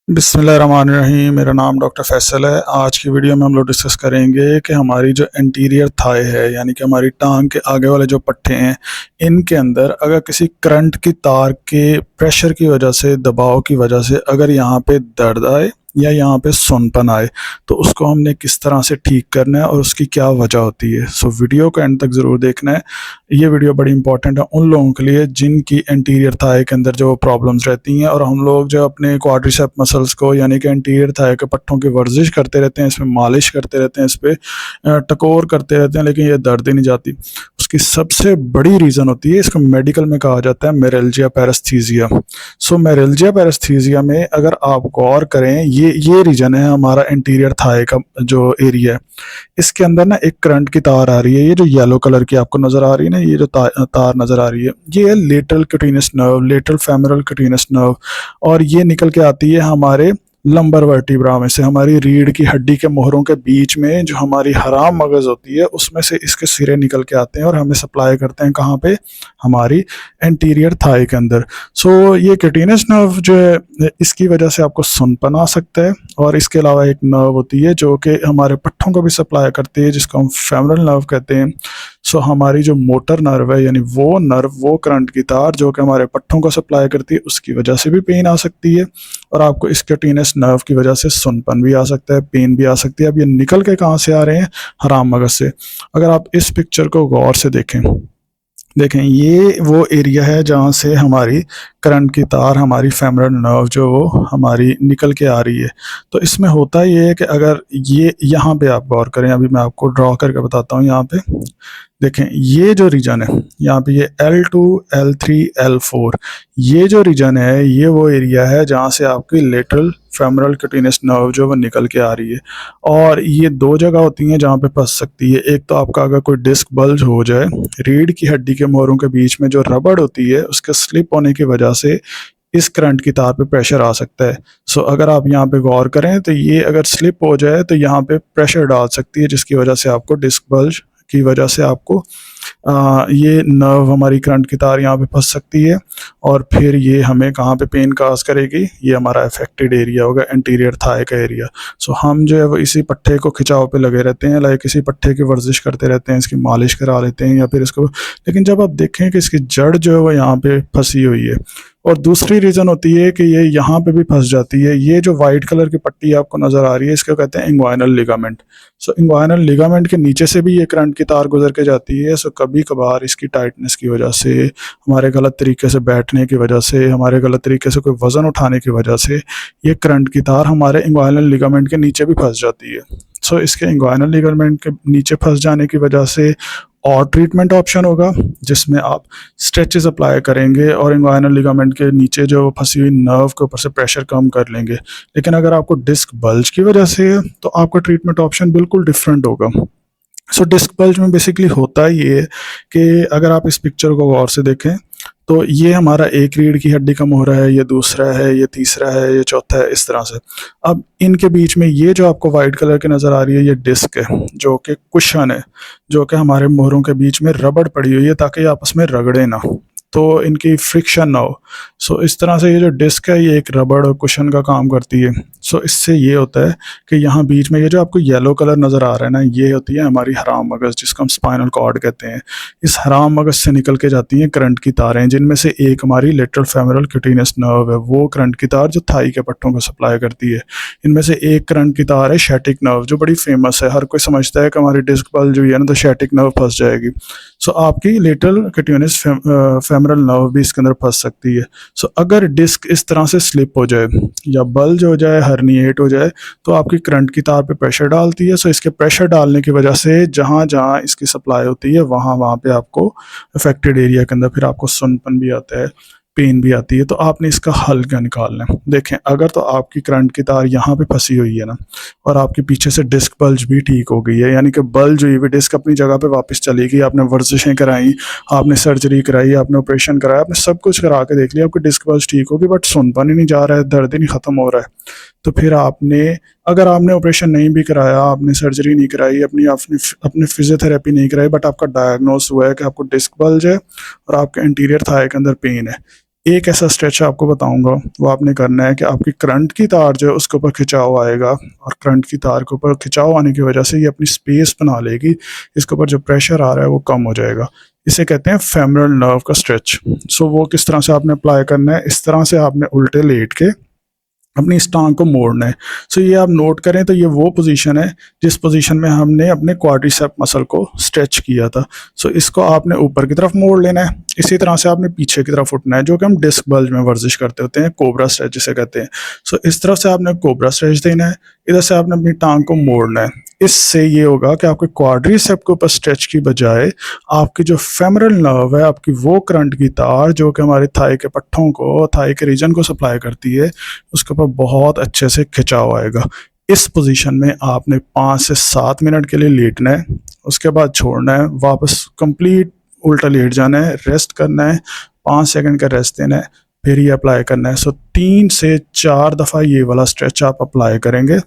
बिस्मिल्लाहिर्रहमानिर्रहीम। मेरा नाम डॉक्टर फैसल है। आज की वीडियो में हम लोग डिस्कस करेंगे कि हमारी जो एंटीरियर थाई है यानी कि हमारी टांग के आगे वाले जो पट्टे हैं, इनके अंदर अगर किसी करंट की तार के प्रेशर की वजह से, दबाव की वजह से अगर यहाँ पे दर्द आए या यहाँ पे सुनपन आए तो उसको हमने किस तरह से ठीक करना है और उसकी क्या वजह होती है। सो वीडियो को एंड तक ज़रूर देखना है। ये वीडियो बड़ी इंपॉर्टेंट है उन लोगों के लिए जिनकी एंटीरियर थाई के अंदर जो प्रॉब्लम्स रहती हैं, और हम लोग जो अपने क्वाड्रिसेप मसल्स को यानी कि एंटीरियर थाई के पट्टों की वर्जिश करते रहते हैं, इसमें मालिश करते रहते हैं, इस पर टकोर करते रहते हैं, लेकिन ये दर्द ही नहीं जाती। उसकी सबसे बड़ी रीज़न होती है, इसको मेडिकल में कहा जाता है मेरेल्जिया पैरेस्थीसिया। सो मेरेल्जिया पैरेस्थीसिया में अगर आप गौर करें, ये रीजन है हमारा एंटीरियर थाई का जो एरिया है। इसके अंदर ना एक करंट की तार आ रही है, ये जो येलो कलर की आपको नजर आ रही है ना, ये जो तार नजर आ रही है, ये है lateral cutaneous nerve, lateral femoral cutaneous nerve. और ये निकल के आती है हमारे लंबर वर्टिब्रा में से, हमारी रीढ़ की हड्डी के मोहरों के बीच में जो हमारी हराम मगज होती है उसमें से इसके सिरे निकल के आते हैं और हमें सप्लाई करते हैं कहाँ पे, हमारी एंटीरियर थाई के अंदर। सो ये क्यूटेनियस नर्व जो है, इसकी वजह से आपको सुनपन आ सकता है। और इसके अलावा एक नर्व होती है जो कि हमारे पट्टों को भी सप्लाई करती है, जिसको हम फेमोरल नर्व कहते हैं। सो हमारी जो मोटर नर्व है यानी वो नर्व, वो करंट की तार जो कि हमारे पट्टों को सप्लाई करती है, उसकी वजह से भी पेन आ सकती है। और आपको इस क्यूटेनियस नर्व की वजह से सुनपन भी आ सकता है, पेन भी आ सकती है। अब ये निकल के कहाँ से आ रहे हैं, हराम मगज से। अगर आप इस पिक्चर को गौर से देखें ये वो एरिया है जहाँ से हमारी करंट की तार, हमारी फेमोरल नर्व जो वो हमारी निकल के आ रही है। तो इसमें होता ये है कि अगर ये यहाँ पे आप गौर करें, अभी मैं आपको ड्रॉ करके बताता हूँ। यहाँ पे देखें ये जो रीजन है, यहाँ पे ये L2, L3, L4, ये जो रीजन है ये वो एरिया है जहाँ से आपकी लेटरल फेमोरल क्यूटेनियस नर्व जो वो निकल के आ रही है। और ये दो जगह होती हैं जहाँ पे फंस सकती है। एक तो आपका अगर कोई डिस्क बल्ज हो जाए, रीढ़ की हड्डी के मोहरों के बीच में जो रबड़ होती है उसके स्लिप होने की वजह से इस करंट की तार पे प्रेशर आ सकता है। सो अगर आप यहाँ पे गौर करें तो ये अगर स्लिप हो जाए तो यहाँ पे प्रेशर डाल सकती है, जिसकी वजह से आपको डिस्क बल्ज की वजह से आपको ये नर्व, हमारी करंट की तार यहाँ पे फंस सकती है। और फिर ये हमें कहाँ पे पेन काज करेगी, ये हमारा अफेक्टेड एरिया होगा, एंटीरियर थाई का एरिया। सो हम जो है वो इसी पट्टे को खिंचाव पे लगे रहते हैं, लाइक इसी पट्टे की वर्जिश करते रहते हैं, इसकी मालिश करा लेते हैं या फिर इसको। लेकिन जब आप देखें कि इसकी जड़ जो है वो यहाँ पे फंसी हुई है। और दूसरी रीज़न होती है कि ये यहाँ पे भी फंस जाती है। ये जो वाइट कलर की पट्टी आपको नज़र आ रही है, इसको कहते हैं इंग्वाइनल लिगामेंट। सो इंग्वाइनल लिगामेंट के नीचे से भी ये करंट की तार गुजर के जाती है। सो कभी कभार इसकी टाइटनेस की वजह से, हमारे गलत तरीके से बैठने की वजह से, हमारे गलत तरीके से कोई वज़न उठाने की वजह से ये करंट की तार हमारे इंग्वाइनल लिगामेंट के नीचे भी फंस जाती है। सो इसके इंग्वाइनल लिगामेंट के नीचे फंस जाने की वजह से और ट्रीटमेंट ऑप्शन होगा जिसमें आप स्ट्रेचेस अप्लाई करेंगे और इंग्वाइनल लिगामेंट के नीचे जो फंसी हुई नर्व के ऊपर से प्रेशर कम कर लेंगे। लेकिन अगर आपको डिस्क बल्ज की वजह से है तो आपका ट्रीटमेंट ऑप्शन बिल्कुल डिफरेंट होगा। सो डिस्क बल्ज में बेसिकली होता ये है कि अगर आप इस पिक्चर को गौर से देखें तो ये हमारा एक रीढ़ की हड्डी का मोहरा है, ये दूसरा है, ये तीसरा है, ये चौथा है, इस तरह से। अब इनके बीच में ये जो आपको वाइट कलर की नज़र आ रही है ये डिस्क है, जो कि कुशन है, जो कि हमारे मोहरों के बीच में रबड़ पड़ी हुई है ताकि ये आपस में रगड़े ना, तो इनकी फ्रिक्शन ना हो। सो इस तरह से ये जो डिस्क है ये एक रबड़ और कुशन का काम करती है। सो इससे ये होता है कि यहाँ बीच में ये जो आपको येलो कलर नज़र आ रहा है ना, ये होती है हमारी हराम मगज, जिसको हम स्पाइनल कॉर्ड कहते हैं। इस हराम मगज से निकल के जाती हैं करंट की तारें, जिनमें से एक हमारी लेटरल फेमोरल क्यूटेनियस नर्व है, वो करंट की तार जो थाई के पट्टों को सप्लाई करती है। इनमें से एक करंट की तार है शैटिक नर्व, जो बड़ी फेमस है। हर कोई समझता है कि हमारी डिस्क बल्ज जो है ना तो शैटिक नर्व फंस जाएगी। सो आपकी लेटरल क्यूटेनियस फेमोरल नर्व भी इसके अंदर फंस सकती है। सो अगर डिस्क इस तरह से स्लिप हो जाए या बल्ज हो जाए, हर्निएट हो जाए, तो आपकी करंट की तार पे प्रेशर डालती है। सो इसके प्रेशर डालने की वजह से जहाँ जहाँ इसकी सप्लाई होती है वहाँ वहाँ पे आपको अफेक्टेड एरिया के अंदर फिर आपको सुनपन भी आता है, पेन भी आती है। तो आपने इसका हल क्या निकालना है, देखें अगर तो आपकी करंट की तार यहाँ पे फंसी हुई है ना, और आपके पीछे से डिस्क बल्ज भी ठीक हो गई है, यानी कि बल्ज हुई हुई डिस्क अपनी जगह पे वापस चली गई, आपने वर्जिशें कराई, आपने सर्जरी कराई, आपने ऑपरेशन कराया, आपने सब कुछ करा के देख लिया, आपकी डिस्क बल्ज ठीक होगी, बट सुनपन ही नहीं जा रहा है, दर्द ही नहीं ख़त्म हो रहा है। तो फिर आपने, अगर आपने ऑपरेशन नहीं भी कराया, आपने सर्जरी नहीं कराई, अपनी फिजियोथेरेपी नहीं कराई, बट आपका डायग्नोस हुआ है कि आपको डिस्क बल्ज है और आपके इंटीरियर थाई के अंदर पेन है, एक ऐसा स्ट्रेच आपको बताऊंगा, वो आपने करना है कि आपकी करंट की तार जो है उसके ऊपर खिंचाव आएगा, और करंट की तार के ऊपर खिंचाव आने की वजह से ये अपनी स्पेस बना लेगी, इसके ऊपर जो प्रेशर आ रहा है वो कम हो जाएगा। इसे कहते हैं फेमरल नर्व का स्ट्रेच। सो वो किस तरह से आपने अप्लाई करना है, इस तरह से आपने उल्टे लेट के अपनी इस टांग को मोड़ना है। सो ये आप नोट करें तो ये वो पोजीशन है जिस पोजीशन में हमने अपने क्वाड्रिसेप मसल को स्ट्रेच किया था। सो इसको आपने ऊपर की तरफ मोड़ लेना है, इसी तरह से आपने पीछे की तरफ उठना है, जो कि हम डिस्क बल्ज में वर्जिश करते होते हैं, कोबरा स्ट्रेच जिसे कहते हैं। सो इस तरफ से आपने कोबरा स्ट्रेच देना है, इधर से आपने अपनी टांग को मोड़ना है। इससे ये होगा कि आपके क्वाड्रिसेप के ऊपर स्ट्रेच की बजाय आपकी जो फेमरल नर्व है, आपकी वो करंट की तार जो कि हमारे थाई के पट्टों को, थाई के रीजन को सप्लाई करती है, उसके ऊपर बहुत अच्छे से खिंचाव आएगा। इस पोजीशन में आपने 5 से 7 मिनट के लिए लेटना है, उसके बाद छोड़ना है, वापस कंप्लीट उल्टा लेट जाना है, रेस्ट करना है, 5 सेकंड का रेस्ट देना है, फिर ये अप्लाई करना है। सो 3 से 4 दफ़ा ये वाला स्ट्रेच आप अप्लाई करेंगे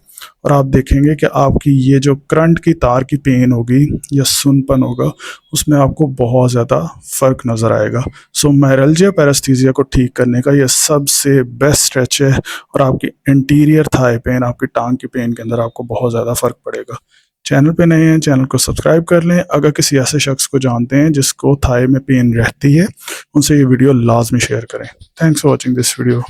और आप देखेंगे कि आपकी ये जो करंट की तार की पेन होगी या सुनपन होगा, उसमें आपको बहुत ज़्यादा फ़र्क नज़र आएगा। सो मायरल्जिया पैरेस्थीसिया को ठीक करने का ये सबसे बेस्ट स्ट्रेच है, और आपकी इंटीरियर थाई पेन, आपकी टांग की पेन के अंदर आपको बहुत ज़्यादा फ़र्क पड़ेगा। चैनल पे नए हैं, चैनल को सब्सक्राइब कर लें। अगर किसी ऐसे शख्स को जानते हैं जिसको थाई में पेन रहती है, उनसे ये वीडियो लाजमी शेयर करें। Thanks for watching this video.